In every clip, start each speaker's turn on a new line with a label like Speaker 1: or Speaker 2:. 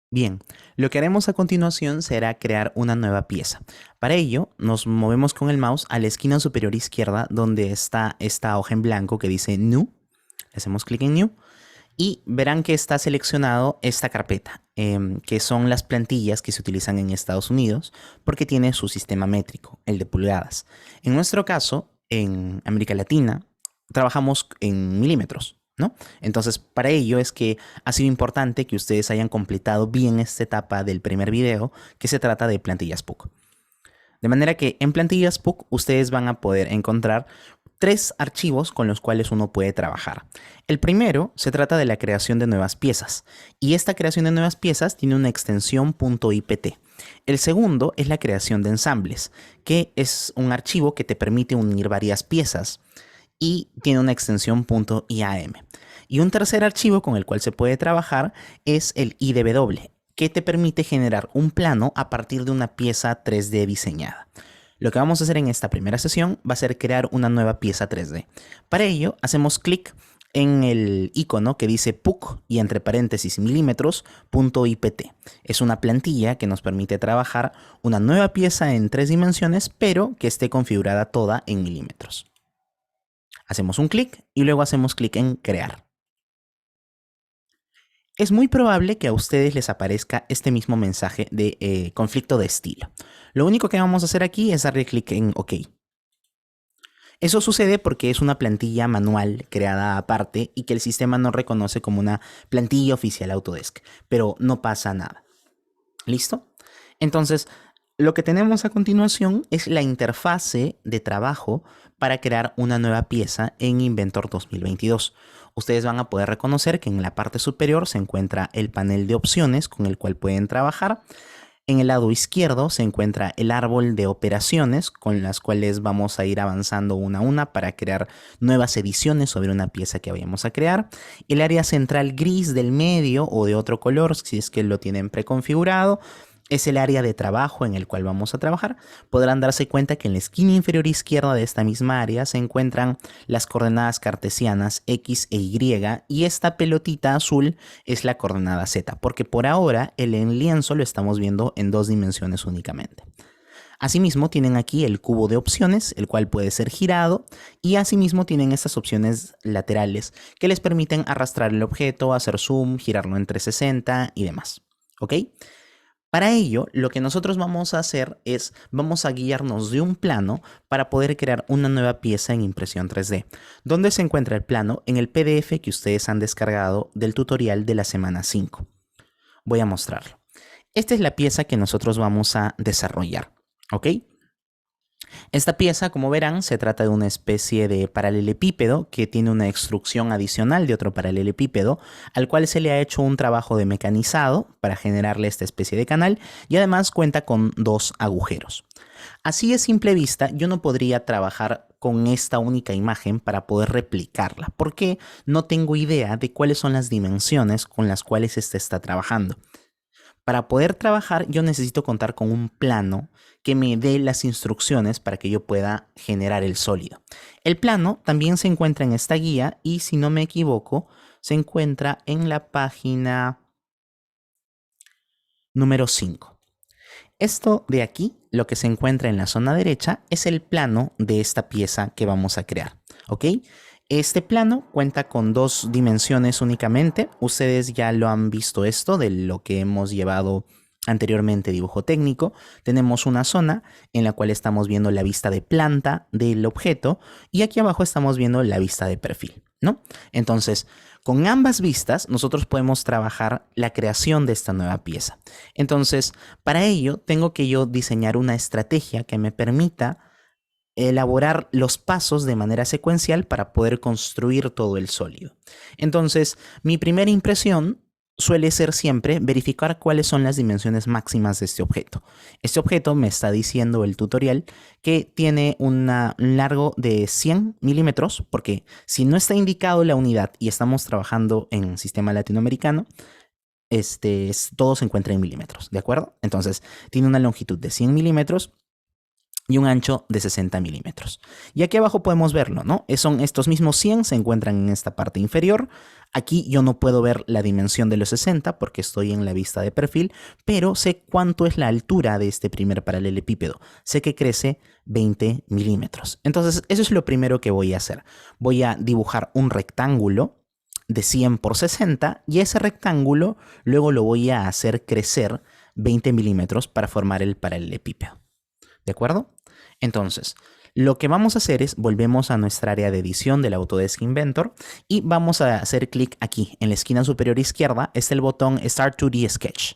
Speaker 1: Bien, lo que haremos a continuación será crear una nueva pieza. Para ello, nos movemos con el mouse a la esquina superior izquierda donde está esta hoja en blanco que dice New. Le hacemos clic en New y verán que está seleccionado esta carpeta, que son las plantillas que se utilizan en Estados Unidos porque tiene su sistema métrico, el de pulgadas. En nuestro caso, en América Latina, trabajamos en milímetros, ¿no? Entonces, para ello es que ha sido importante que ustedes hayan completado bien esta etapa del primer video, que se trata de plantillas PUC. De manera que en plantillas PUC ustedes van a poder encontrar tres archivos con los cuales uno puede trabajar. El primero se trata de la creación de nuevas piezas y esta creación de nuevas piezas tiene una extensión .ipt. El segundo es la creación de ensambles, que es un archivo que te permite unir varias piezas y tiene una extensión .iam. Y un tercer archivo con el cual se puede trabajar es el IDW, que te permite generar un plano a partir de una pieza 3D diseñada. Lo que vamos a hacer en esta primera sesión va a ser crear una nueva pieza 3D. Para ello, hacemos clic en el icono que dice PUC y entre paréntesis milímetros .ipt. Es una plantilla que nos permite trabajar una nueva pieza en 3 dimensiones, pero que esté configurada toda en milímetros. Hacemos un clic y luego hacemos clic en crear. Es muy probable que a ustedes les aparezca este mismo mensaje de conflicto de estilo. Lo único que vamos a hacer aquí es darle clic en OK. Eso sucede porque es una plantilla manual creada aparte y que el sistema no reconoce como una plantilla oficial Autodesk, pero no pasa nada. ¿Listo? Entonces, lo que tenemos a continuación es la interfase de trabajo para crear una nueva pieza en Inventor 2022. Ustedes van a poder reconocer que en la parte superior se encuentra el panel de opciones con el cual pueden trabajar. En el lado izquierdo se encuentra el árbol de operaciones con las cuales vamos a ir avanzando una a una para crear nuevas ediciones sobre una pieza que vayamos a crear. El área central gris del medio o de otro color, si es que lo tienen preconfigurado, es el área de trabajo en el cual vamos a trabajar. Podrán darse cuenta que en la esquina inferior izquierda de esta misma área se encuentran las coordenadas cartesianas X e Y y esta pelotita azul es la coordenada Z, porque por ahora el lienzo lo estamos viendo en 2 dimensiones únicamente. Asimismo tienen aquí el cubo de opciones, el cual puede ser girado, y asimismo tienen estas opciones laterales que les permiten arrastrar el objeto, hacer zoom, girarlo en 360 y demás. ¿Ok? Para ello, lo que nosotros vamos a hacer es, vamos a guiarnos de un plano para poder crear una nueva pieza en impresión 3D. ¿Dónde se encuentra el plano? En el PDF que ustedes han descargado del tutorial de la semana 5. Voy a mostrarlo. Esta es la pieza que nosotros vamos a desarrollar, ¿ok? Esta pieza, como verán, se trata de una especie de paralelepípedo que tiene una extrusión adicional de otro paralelepípedo, al cual se le ha hecho un trabajo de mecanizado para generarle esta especie de canal y además cuenta con 2 agujeros. Así a simple vista, yo no podría trabajar con esta única imagen para poder replicarla, porque no tengo idea de cuáles son las dimensiones con las cuales ésta está trabajando. Para poder trabajar yo necesito contar con un plano que me dé las instrucciones para que yo pueda generar el sólido. El plano también se encuentra en esta guía y si no me equivoco se encuentra en la página número 5. Esto de aquí, lo que se encuentra en la zona derecha, es el plano de esta pieza que vamos a crear, ¿ok? Este plano cuenta con 2 dimensiones únicamente. Ustedes ya lo han visto esto de lo que hemos llevado anteriormente dibujo técnico. Tenemos una zona en la cual estamos viendo la vista de planta del objeto y aquí abajo estamos viendo la vista de perfil, ¿no? Entonces, con ambas vistas nosotros podemos trabajar la creación de esta nueva pieza. Entonces, para ello tengo que yo diseñar una estrategia que me permita elaborar los pasos de manera secuencial para poder construir todo el sólido. Entonces, mi primera impresión suele ser siempre verificar cuáles son las dimensiones máximas de este objeto. Este objeto me está diciendo el tutorial que tiene un largo de 100 milímetros, porque si no está indicado la unidad y estamos trabajando en sistema latinoamericano, todo se encuentra en milímetros, ¿de acuerdo? Entonces, tiene una longitud de 100 milímetros y un ancho de 60 milímetros. Y aquí abajo podemos verlo, ¿no? Son estos mismos 100, se encuentran en esta parte inferior. Aquí yo no puedo ver la dimensión de los 60 porque estoy en la vista de perfil, pero sé cuánto es la altura de este primer paralelepípedo. Sé que crece 20 milímetros. Entonces, eso es lo primero que voy a hacer. Voy a dibujar un rectángulo de 100 por 60 y ese rectángulo luego lo voy a hacer crecer 20 milímetros para formar el paralelepípedo. ¿De acuerdo? Entonces, lo que vamos a hacer es volvemos a nuestra área de edición del Autodesk Inventor y vamos a hacer clic aquí en la esquina superior izquierda. Está el botón Start 2D Sketch.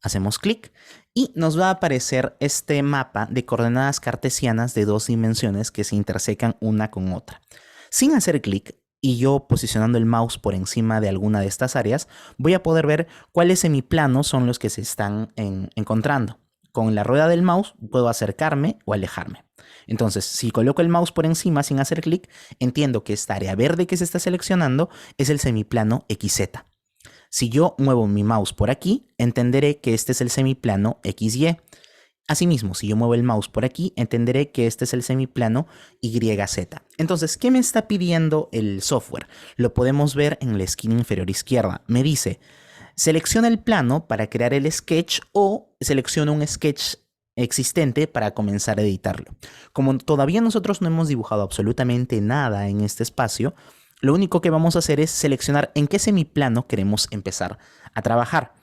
Speaker 1: Hacemos clic y nos va a aparecer este mapa de coordenadas cartesianas de 2 dimensiones que se intersecan una con otra. Sin hacer clic y yo posicionando el mouse por encima de alguna de estas áreas, voy a poder ver cuáles semiplanos son los que se están encontrando. Con la rueda del mouse puedo acercarme o alejarme. Entonces, si coloco el mouse por encima sin hacer clic, entiendo que esta área verde que se está seleccionando es el semiplano XZ. Si yo muevo mi mouse por aquí, entenderé que este es el semiplano XY. Asimismo, si yo muevo el mouse por aquí, entenderé que este es el semiplano YZ. Entonces, ¿qué me está pidiendo el software? Lo podemos ver en la esquina inferior izquierda. Me dice, selecciona el plano para crear el sketch o selecciona un sketch existente para comenzar a editarlo. Como todavía nosotros no hemos dibujado absolutamente nada en este espacio, lo único que vamos a hacer es seleccionar en qué semiplano queremos empezar a trabajar.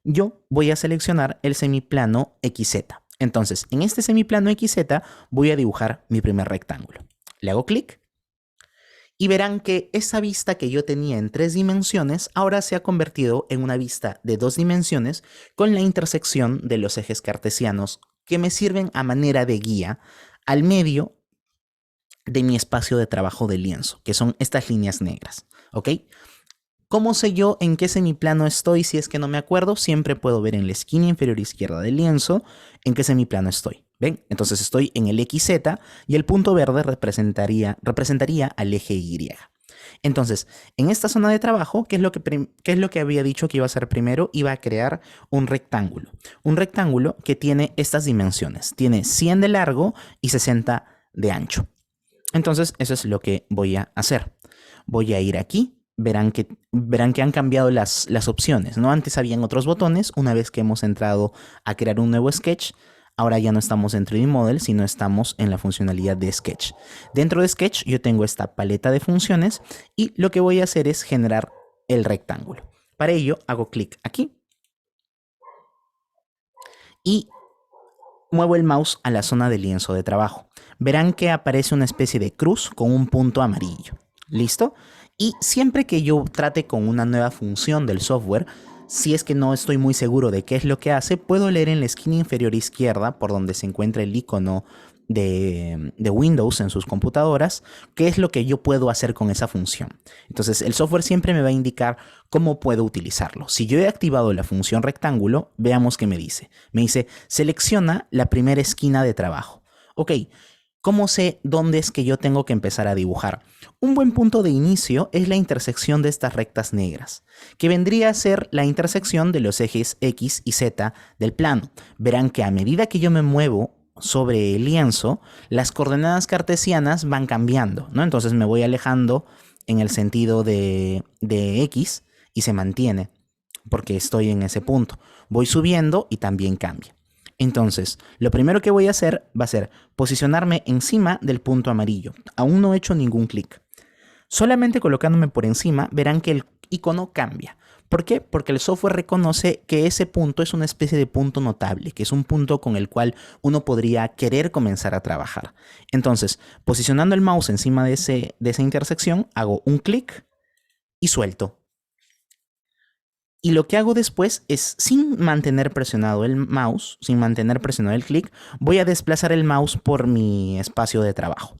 Speaker 1: Yo voy a seleccionar el semiplano XZ. Entonces, en este semiplano XZ voy a dibujar mi primer rectángulo. Le hago clic y verán que esa vista que yo tenía en 3 dimensiones ahora se ha convertido en una vista de 2 dimensiones con la intersección de los ejes cartesianos que me sirven a manera de guía al medio de mi espacio de trabajo de lienzo, que son estas líneas negras, ¿ok? ¿Cómo sé yo en qué semiplano estoy si es que no me acuerdo? Siempre puedo ver en la esquina inferior izquierda del lienzo en qué semiplano estoy. ¿Ven? Entonces estoy en el XZ y el punto verde representaría al eje Y. Entonces, en esta zona de trabajo, ¿qué es lo que había dicho que iba a hacer primero? Iba a crear un rectángulo. Un rectángulo que tiene estas dimensiones. Tiene 100 de largo y 60 de ancho. Entonces, eso es lo que voy a hacer. Voy a ir aquí. Verán que han cambiado las opciones, ¿no? Antes habían otros botones. Una vez que hemos entrado a crear un nuevo sketch, ahora ya no estamos en 3D Model, sino estamos en la funcionalidad de Sketch. Dentro de Sketch yo tengo esta paleta de funciones y lo que voy a hacer es generar el rectángulo. Para ello hago clic aquí y muevo el mouse a la zona de lienzo de trabajo. Verán que aparece una especie de cruz con un punto amarillo. ¿Listo? Y siempre que yo trate con una nueva función del software, si es que no estoy muy seguro de qué es lo que hace, puedo leer en la esquina inferior izquierda, por donde se encuentra el icono de Windows en sus computadoras, qué es lo que yo puedo hacer con esa función. Entonces, el software siempre me va a indicar cómo puedo utilizarlo. Si yo he activado la función rectángulo, veamos qué me dice. Me dice, selecciona la primera esquina de trabajo. Ok. ¿Cómo sé dónde es que yo tengo que empezar a dibujar? Un buen punto de inicio es la intersección de estas rectas negras, que vendría a ser la intersección de los ejes X y Z del plano. Verán que a medida que yo me muevo sobre el lienzo, las coordenadas cartesianas van cambiando, ¿no? Entonces me voy alejando en el sentido de X y se mantiene, porque estoy en ese punto. Voy subiendo y también cambia. Entonces, lo primero que voy a hacer va a ser posicionarme encima del punto amarillo. Aún no he hecho ningún clic. Solamente colocándome por encima, verán que el icono cambia. ¿Por qué? Porque el software reconoce que ese punto es una especie de punto notable, que es un punto con el cual uno podría querer comenzar a trabajar. Entonces, posicionando el mouse encima de esa intersección, hago un clic y suelto. Y lo que hago después es, sin mantener presionado el mouse, sin mantener presionado el clic, voy a desplazar el mouse por mi espacio de trabajo.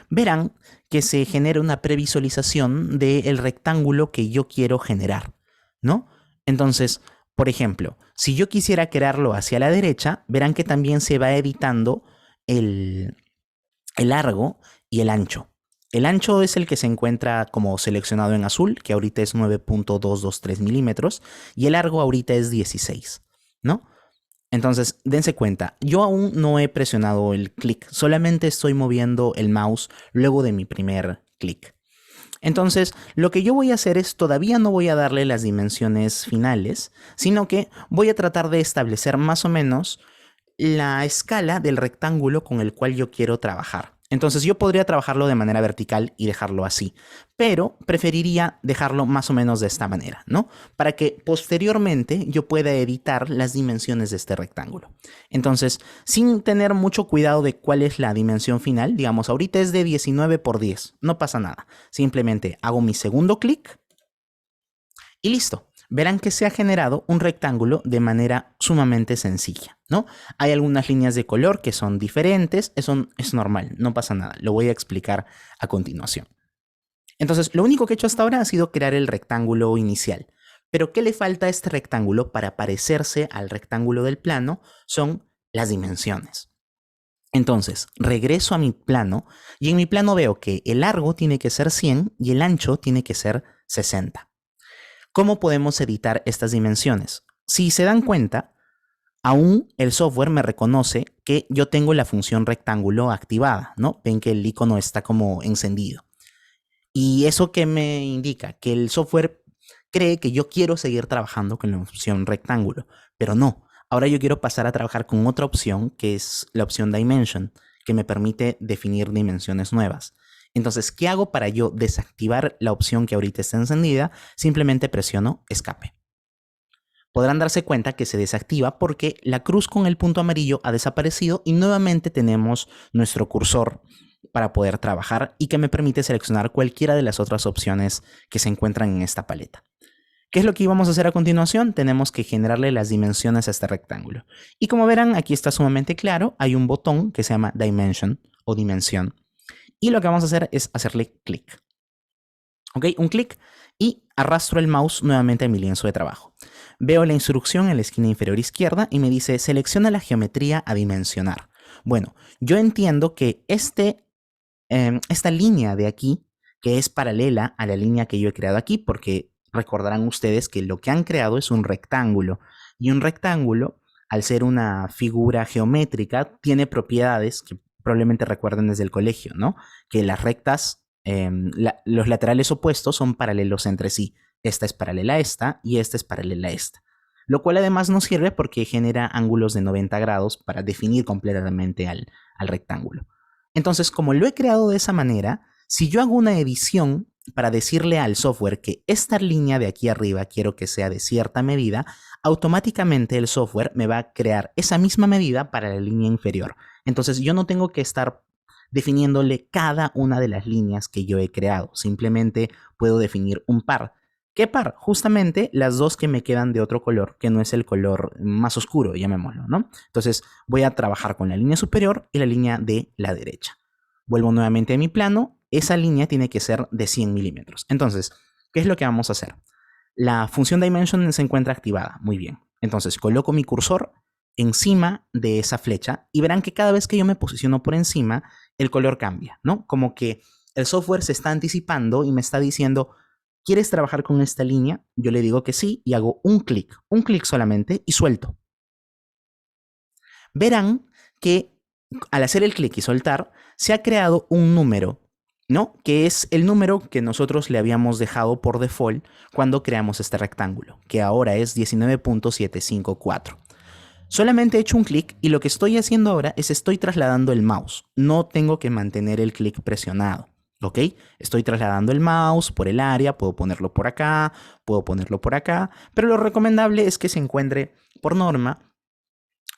Speaker 1: Verán que se genera una previsualización del rectángulo que yo quiero generar, ¿no? Entonces, por ejemplo, si yo quisiera crearlo hacia la derecha, verán que también se va editando el largo y el ancho. El ancho es el que se encuentra como seleccionado en azul, que ahorita es 9.223 milímetros, y el largo ahorita es 16, ¿no? Entonces, dense cuenta, yo aún no he presionado el clic, solamente estoy moviendo el mouse luego de mi primer clic. Entonces, lo que yo voy a hacer es, todavía no voy a darle las dimensiones finales, sino que voy a tratar de establecer más o menos la escala del rectángulo con el cual yo quiero trabajar. Entonces yo podría trabajarlo de manera vertical y dejarlo así, pero preferiría dejarlo más o menos de esta manera, ¿no? Para que posteriormente yo pueda editar las dimensiones de este rectángulo. Entonces, sin tener mucho cuidado de cuál es la dimensión final, digamos, ahorita es de 19 por 10, no pasa nada. Simplemente hago mi segundo clic y listo. Verán que se ha generado un rectángulo de manera sumamente sencilla, ¿no? Hay algunas líneas de color que son diferentes, eso es normal, no pasa nada, lo voy a explicar a continuación. Entonces, lo único que he hecho hasta ahora ha sido crear el rectángulo inicial. Pero ¿qué le falta a este rectángulo para parecerse al rectángulo del plano? Son las dimensiones. Entonces, regreso a mi plano y en mi plano veo que el largo tiene que ser 100 y el ancho tiene que ser 60. ¿Cómo podemos editar estas dimensiones? Si se dan cuenta, aún el software me reconoce que yo tengo la función rectángulo activada, ¿no? Ven que el icono está como encendido. ¿Y eso qué me indica? Que el software cree que yo quiero seguir trabajando con la opción rectángulo, pero no. Ahora yo quiero pasar a trabajar con otra opción, que es la opción Dimension, que me permite definir dimensiones nuevas. Entonces, ¿qué hago para yo desactivar la opción que ahorita está encendida? Simplemente presiono escape. Podrán darse cuenta que se desactiva porque la cruz con el punto amarillo ha desaparecido y nuevamente tenemos nuestro cursor para poder trabajar y que me permite seleccionar cualquiera de las otras opciones que se encuentran en esta paleta. ¿Qué es lo que íbamos a hacer a continuación? Tenemos que generarle las dimensiones a este rectángulo. Y como verán, aquí está sumamente claro, hay un botón que se llama Dimension o dimensión. Y lo que vamos a hacer es hacerle clic. ¿Ok? Un clic y arrastro el mouse nuevamente a mi lienzo de trabajo. Veo la instrucción en la esquina inferior izquierda y me dice selecciona la geometría a dimensionar. Bueno, yo entiendo que esta línea de aquí, que es paralela a la línea que yo he creado aquí, porque recordarán ustedes que lo que han creado es un rectángulo. Y un rectángulo, al ser una figura geométrica, tiene propiedades que probablemente recuerden desde el colegio, ¿no? Que las rectas, los laterales opuestos son paralelos entre sí. Esta es paralela a esta y esta es paralela a esta. Lo cual además nos sirve porque genera ángulos de 90 grados para definir completamente al rectángulo. Entonces, como lo he creado de esa manera, si yo hago una edición para decirle al software que esta línea de aquí arriba quiero que sea de cierta medida, automáticamente el software me va a crear esa misma medida para la línea inferior. Entonces yo no tengo que estar definiéndole cada una de las líneas que yo he creado. Simplemente puedo definir un par. ¿Qué par? Justamente las dos que me quedan de otro color, que no es el color más oscuro, llamémoslo, ¿no? Entonces voy a trabajar con la línea superior y la línea de la derecha. Vuelvo nuevamente a mi plano. Esa línea tiene que ser de 100 milímetros. Entonces, ¿qué es lo que vamos a hacer? La función Dimension se encuentra activada. Muy bien. Entonces, coloco mi cursor encima de esa flecha y verán que cada vez que yo me posiciono por encima, el color cambia, ¿no? Como que el software se está anticipando y me está diciendo, ¿quieres trabajar con esta línea? Yo le digo que sí y hago un clic solamente y suelto. Verán que al hacer el clic y soltar, se ha creado un número, ¿no? Que es el número que nosotros le habíamos dejado por default cuando creamos este rectángulo, que ahora es 19.754. Solamente he hecho un clic y lo que estoy haciendo ahora es estoy trasladando el mouse. No tengo que mantener el clic presionado. ¿Ok? Estoy trasladando el mouse por el área, puedo ponerlo por acá, puedo ponerlo por acá, pero lo recomendable es que se encuentre por norma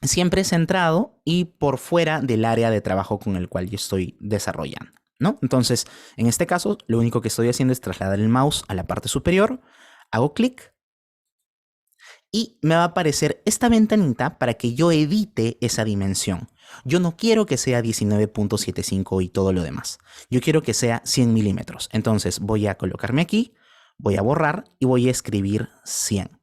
Speaker 1: siempre centrado y por fuera del área de trabajo con el cual yo estoy desarrollando, ¿no? Entonces, en este caso, lo único que estoy haciendo es trasladar el mouse a la parte superior, hago clic y me va a aparecer esta ventanita para que yo edite esa dimensión. Yo no quiero que sea 19.75 y todo lo demás. Yo quiero que sea 100 milímetros. Entonces voy a colocarme aquí, voy a borrar y voy a escribir 100.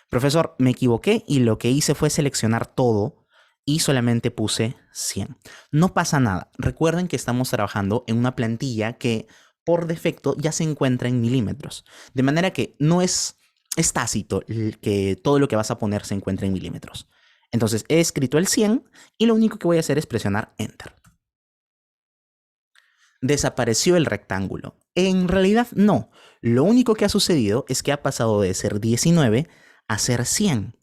Speaker 1: Profesor, me equivoqué y lo que hice fue seleccionar todo y solamente puse 100. No pasa nada. Recuerden que estamos trabajando en una plantilla que por defecto ya se encuentra en milímetros. De manera que no es tácito que todo lo que vas a poner se encuentre en milímetros. Entonces he escrito el 100 y lo único que voy a hacer es presionar Enter. Desapareció el rectángulo. En realidad no. Lo único que ha sucedido es que ha pasado de ser 19 a ser 100.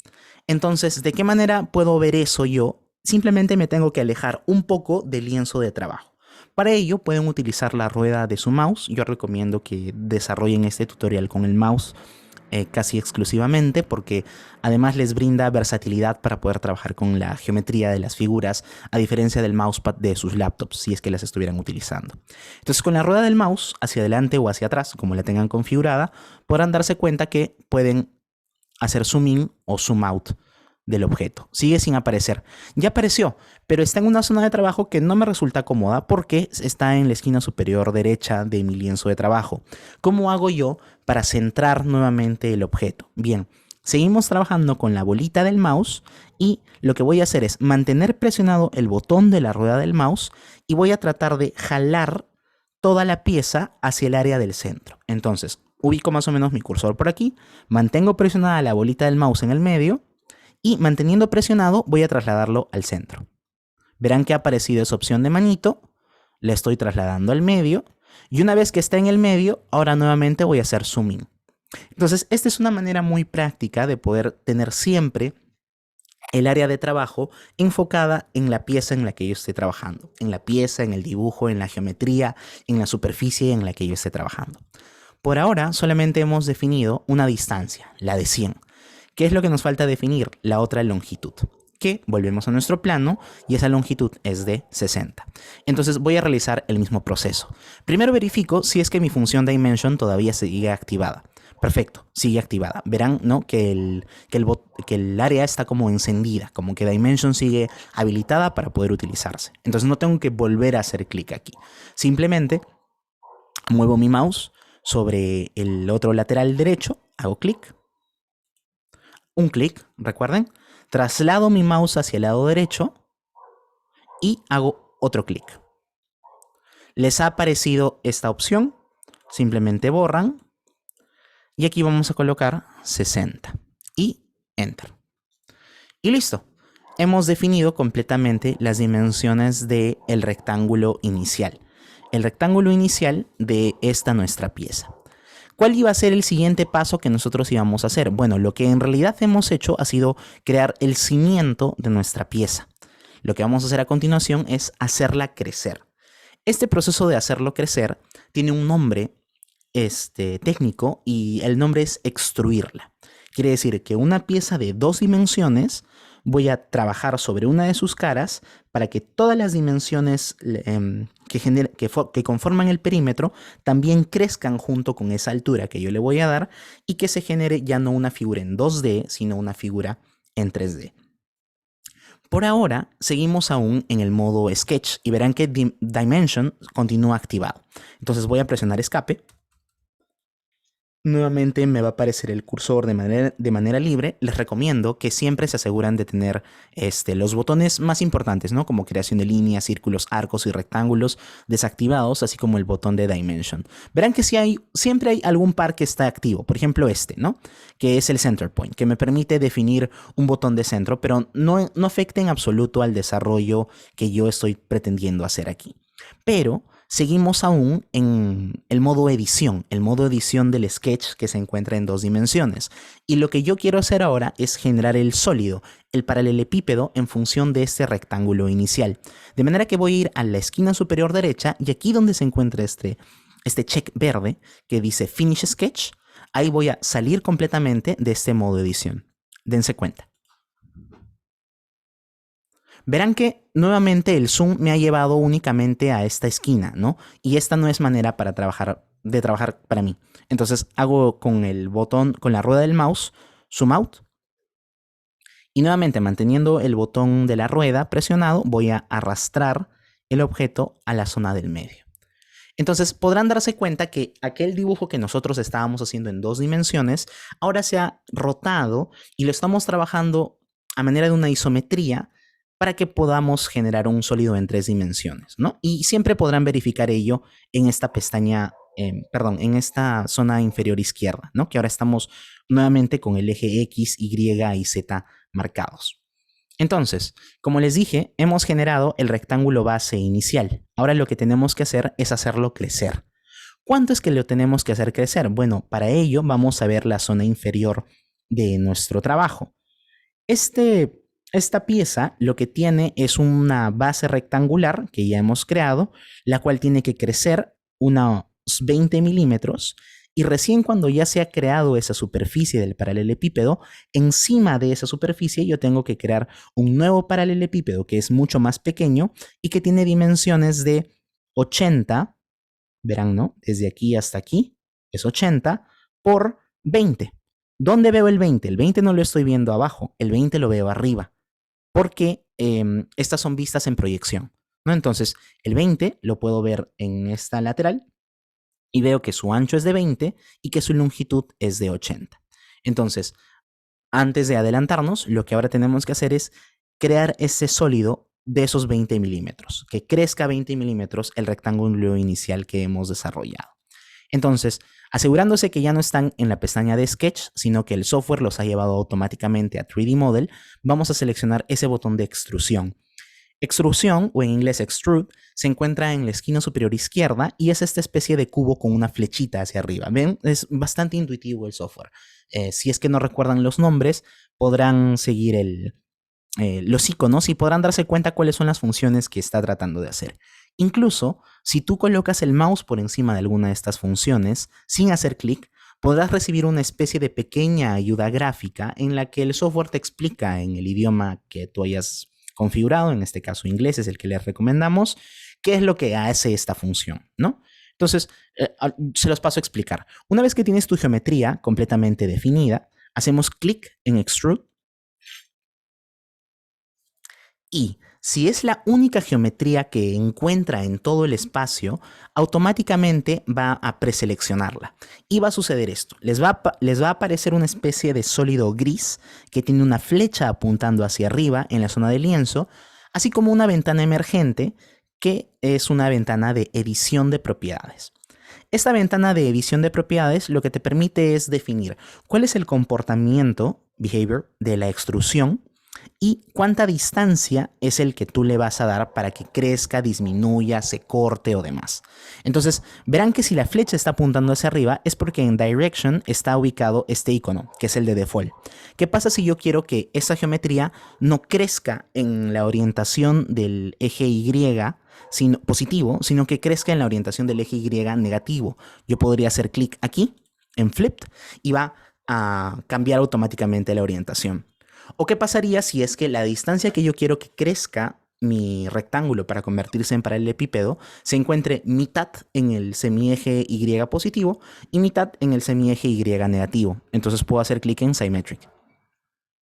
Speaker 1: Entonces, ¿de qué manera puedo ver eso yo? Simplemente me tengo que alejar un poco del lienzo de trabajo. Para ello pueden utilizar la rueda de su mouse. Yo recomiendo que desarrollen este tutorial con el mouse casi exclusivamente, porque además les brinda versatilidad para poder trabajar con la geometría de las figuras, a diferencia del mousepad de sus laptops, si es que las estuvieran utilizando. Entonces, con la rueda del mouse hacia adelante o hacia atrás, como la tengan configurada, podrán darse cuenta que pueden hacer zoom in o zoom out del objeto. Sigue sin aparecer. Ya apareció, pero está en una zona de trabajo que no me resulta cómoda porque está en la esquina superior derecha de mi lienzo de trabajo. ¿Cómo hago yo para centrar nuevamente el objeto? Bien, seguimos trabajando con la bolita del mouse y lo que voy a hacer es mantener presionado el botón de la rueda del mouse y voy a tratar de jalar toda la pieza hacia el área del centro. Entonces, ubico más o menos mi cursor por aquí, mantengo presionada la bolita del mouse en el medio y manteniendo presionado voy a trasladarlo al centro. Verán que ha aparecido esa opción de manito, la estoy trasladando al medio y una vez que está en el medio, ahora nuevamente voy a hacer zoom in. Entonces, esta es una manera muy práctica de poder tener siempre el área de trabajo enfocada en la pieza en la que yo esté trabajando, en la pieza, en el dibujo, en la geometría, en la superficie en la que yo esté trabajando. Por ahora solamente hemos definido una distancia, la de 100. ¿Qué es lo que nos falta definir? La otra longitud, que volvemos a nuestro plano y esa longitud es de 60. Entonces voy a realizar el mismo proceso. Primero verifico si es que mi función dimension todavía sigue activada. Perfecto, sigue activada. Verán, ¿no?, que el área está como encendida, como que dimension sigue habilitada para poder utilizarse. Entonces no tengo que volver a hacer clic aquí. Simplemente muevo mi mouse sobre el otro lateral derecho, hago clic, un clic, recuerden, traslado mi mouse hacia el lado derecho y hago otro clic. Les ha aparecido esta opción, simplemente borran y aquí vamos a colocar 60 y Enter. Y listo. Hemos definido completamente las dimensiones del rectángulo inicial. El rectángulo inicial de esta nuestra pieza. ¿Cuál iba a ser el siguiente paso que nosotros íbamos a hacer? Bueno, lo que en realidad hemos hecho ha sido crear el cimiento de nuestra pieza. Lo que vamos a hacer a continuación es hacerla crecer. Este proceso de hacerlo crecer tiene un nombre técnico y el nombre es extruirla. Quiere decir que una pieza de 2 dimensiones voy a trabajar sobre una de sus caras para que todas las dimensiones que conforman el perímetro también crezcan junto con esa altura que yo le voy a dar y que se genere ya no una figura en 2D, sino una figura en 3D. Por ahora, seguimos aún en el modo Sketch y verán que Dimension continúa activado. Entonces voy a presionar escape. Nuevamente me va a aparecer el cursor de manera libre. Les recomiendo que siempre se aseguran de tener los botones más importantes, ¿no?, como creación de líneas, círculos, arcos y rectángulos desactivados, así como el botón de Dimension. Verán que siempre hay algún par que está activo. Por ejemplo ¿no?, que es el Center Point, que me permite definir un botón de centro, pero no afecta en absoluto al desarrollo que yo estoy pretendiendo hacer aquí. Pero seguimos aún en el modo edición del sketch que se encuentra en 2 dimensiones. Y lo que yo quiero hacer ahora es generar el sólido, el paralelepípedo en función de este rectángulo inicial. De manera que voy a ir a la esquina superior derecha y aquí donde se encuentra este check verde que dice Finish Sketch, ahí voy a salir completamente de este modo edición. Dense cuenta. Verán que nuevamente el zoom me ha llevado únicamente a esta esquina, ¿no? Y esta no es manera de trabajar para mí. Entonces hago con el botón, con la rueda del mouse, zoom out. Y nuevamente manteniendo el botón de la rueda presionado, voy a arrastrar el objeto a la zona del medio. Entonces podrán darse cuenta que aquel dibujo que nosotros estábamos haciendo en 2 dimensiones, ahora se ha rotado y lo estamos trabajando a manera de una isometría para que podamos generar un sólido en 3 dimensiones, ¿no? Y siempre podrán verificar ello en esta pestaña, en esta zona inferior izquierda, ¿no?, que ahora estamos nuevamente con el eje X, Y y Z marcados. Entonces, como les dije, hemos generado el rectángulo base inicial. Ahora lo que tenemos que hacer es hacerlo crecer. ¿Cuánto es que lo tenemos que hacer crecer? Bueno, para ello vamos a ver la zona inferior de nuestro trabajo. Esta pieza lo que tiene es una base rectangular que ya hemos creado, la cual tiene que crecer unos 20 milímetros y recién cuando ya se ha creado esa superficie del paralelepípedo, encima de esa superficie yo tengo que crear un nuevo paralelepípedo que es mucho más pequeño y que tiene dimensiones de 80, verán, ¿no? Desde aquí hasta aquí es 80 por 20. ¿Dónde veo el 20? El 20 no lo estoy viendo abajo, el 20 lo veo arriba, porque estas son vistas en proyección, ¿no? Entonces, el 20 lo puedo ver en esta lateral y veo que su ancho es de 20 y que su longitud es de 80. Entonces, antes de adelantarnos, lo que ahora tenemos que hacer es crear ese sólido de esos 20 milímetros, que crezca 20 milímetros el rectángulo inicial que hemos desarrollado. Entonces, asegurándose que ya no están en la pestaña de Sketch, sino que el software los ha llevado automáticamente a 3D Model, vamos a seleccionar ese botón de extrusión. Extrusión, o en inglés extrude, se encuentra en la esquina superior izquierda y es esta especie de cubo con una flechita hacia arriba. ¿Ven? Es bastante intuitivo el software. Si es que no recuerdan los nombres, podrán seguir los iconos y podrán darse cuenta cuáles son las funciones que está tratando de hacer. Incluso, si tú colocas el mouse por encima de alguna de estas funciones, sin hacer clic, podrás recibir una especie de pequeña ayuda gráfica en la que el software te explica en el idioma que tú hayas configurado, en este caso inglés es el que les recomendamos, qué es lo que hace esta función, ¿no? Entonces, se los paso a explicar. Una vez que tienes tu geometría completamente definida, hacemos clic en Extrude y si es la única geometría que encuentra en todo el espacio, automáticamente va a preseleccionarla. Y va a suceder esto. Les va a aparecer una especie de sólido gris que tiene una flecha apuntando hacia arriba en la zona del lienzo, así como una ventana emergente que es una ventana de edición de propiedades. Esta ventana de edición de propiedades lo que te permite es definir cuál es el comportamiento, behavior, de la extrusión y cuánta distancia es el que tú le vas a dar para que crezca, disminuya, se corte o demás. Entonces, verán que si la flecha está apuntando hacia arriba es porque en Direction está ubicado este icono, que es el de default. ¿Qué pasa si yo quiero que esa geometría no crezca en la orientación del eje Y positivo, sino que crezca en la orientación del eje Y negativo? Yo podría hacer clic aquí, en Flipped, y va a cambiar automáticamente la orientación. ¿O qué pasaría si es que la distancia que yo quiero que crezca mi rectángulo para convertirse en paralelepípedo se encuentre mitad en el semieje Y positivo y mitad en el semieje Y negativo? Entonces puedo hacer clic en Symmetric,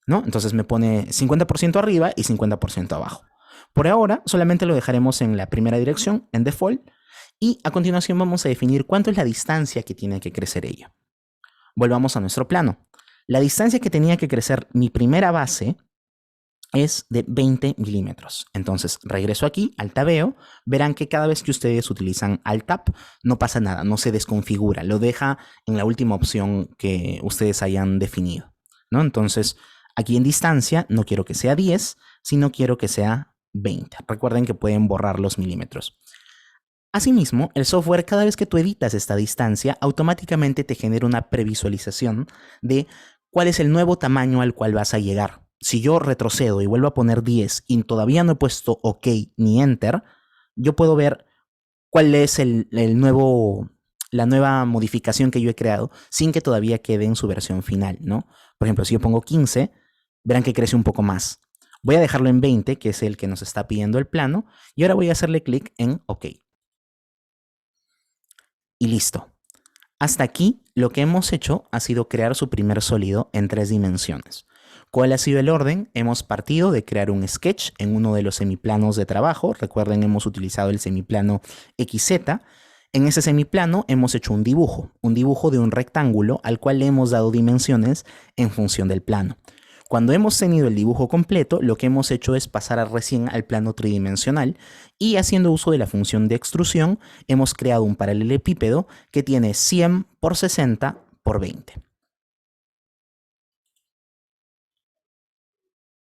Speaker 1: ¿no? Entonces me pone 50% arriba y 50% abajo. Por ahora solamente lo dejaremos en la primera dirección, en default, y a continuación vamos a definir cuánto es la distancia que tiene que crecer ello. Volvamos a nuestro plano. La distancia que tenía que crecer mi primera base es de 20 milímetros. Entonces regreso aquí al tabeo. Verán que cada vez que ustedes utilizan Alt-Tab no pasa nada, no se desconfigura. Lo deja en la última opción que ustedes hayan definido, ¿no? Entonces aquí en distancia no quiero que sea 10, sino quiero que sea 20. Recuerden que pueden borrar los milímetros. Asimismo, el software, cada vez que tú editas esta distancia, automáticamente te genera una previsualización de cuál es el nuevo tamaño al cual vas a llegar. Si yo retrocedo y vuelvo a poner 10 y todavía no he puesto OK ni Enter, yo puedo ver cuál es la nueva modificación que yo he creado sin que todavía quede en su versión final, ¿no? Por ejemplo, si yo pongo 15, verán que crece un poco más. Voy a dejarlo en 20, que es el que nos está pidiendo el plano, y ahora voy a hacerle clic en OK. Y listo. Hasta aquí lo que hemos hecho ha sido crear su primer sólido en 3 dimensiones. ¿Cuál ha sido el orden? Hemos partido de crear un sketch en uno de los semiplanos de trabajo. Recuerden, hemos utilizado el semiplano XZ. En ese semiplano hemos hecho un dibujo de un rectángulo al cual le hemos dado dimensiones en función del plano. Cuando hemos tenido el dibujo completo, lo que hemos hecho es pasar recién al plano tridimensional y haciendo uso de la función de extrusión, hemos creado un paralelepípedo que tiene 100 por 60 por 20.